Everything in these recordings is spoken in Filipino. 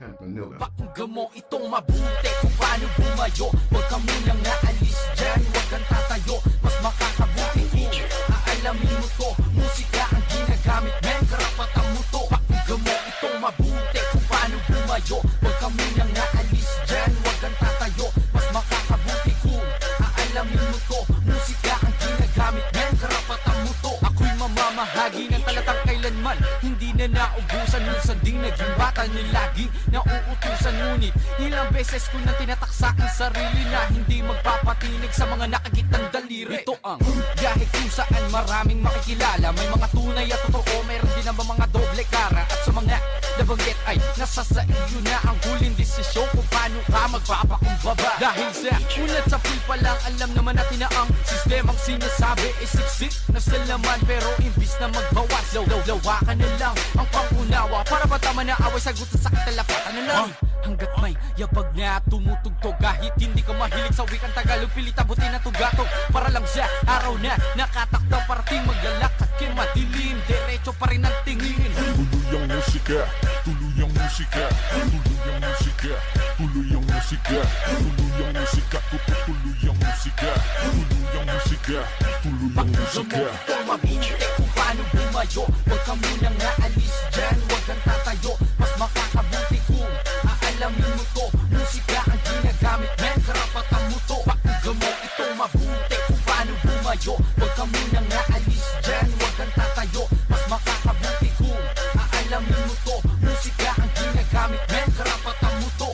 Pakinggan mo itong mabuti kung paano bumayo. Huwag ka munang naalis dyan, huwag kang tatayo. Mas makakabuti kung aalamin mo to. Musika ang ginagamit, men, karapatan mo to. Pakinggan mo itong mabuti kung paano bumayo. Huwag ka munang naalis dyan, huwag kang tatayo. Mas makakabuti kung aalamin mo to. Musika ang ginagamit, men, karapatan mo to. Ako'y mamamahagi ng talatang kailanman hindi na naubusan. Minsan din naging bata na lagi nauutusan. Ngunit ilang beses ko nang tinataksa ang sarili na hindi magpapatinig sa mga nakagitang daliri. Ito ang biyahe kung saan maraming makikilala. May mga tunay at totoo, mayroon din naman mga doble kara. At sa mga nabanggit ay nasa sa iyo na ang huling desisyon kung paano ka magpapakumbaba. Dahil sa unat sa pool pa lang, alam naman natin na ang sistemang sinasabi ay siksik na sa laman. Pero imbis na magbawas, lawakan na lang ang pangunawa. Para ba tama na away, sagot sa sakit na lapatan na lang. Hanggat may yabag na tumutugtog, kahit hindi ka mahilig sa wikang Tagalog, pilit abutin na tugatog. Para lang sa araw na nakatakdang parating, maglalakad kay madilim, diretso pa rin ang tingin. Tuloy ang musika, tuloy ang musika, tuloy ang musika, tuloy ang musika, tuloy ang musika, tuloy ang musika, tuloy ang musika, tuloy ang musika. Pakinggan mo itong mabuti kung paano bumayo. Huwag ka munang naalis dyan, huwag kang tatayo. Mas makakabuti kung aalamin mo to. Musika ang ginagamit, men, karapatan mo to. Pakinggan mo itong mabuti kung paano bumayo. Huwag ka munang naalis dyan, huwag kang tatayo. Mas makakabuti kung aalamin mo to. Musika ang ginagamit, men, karapatan mo to.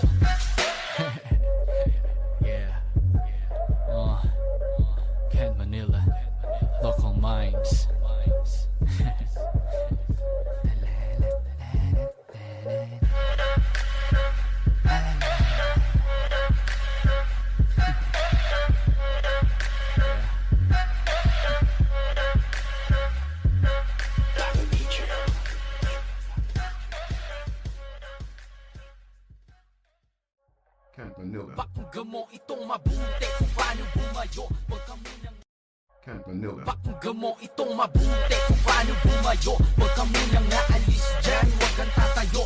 Ken Manila, Local Minds. Pakinggan mo itong mabuti kung paano bumayo. Huwag ka munang Pakinggan mo itong mabuti kung paano bumayo. Huwag ka munang naalis dyan, huwag kang tatayo.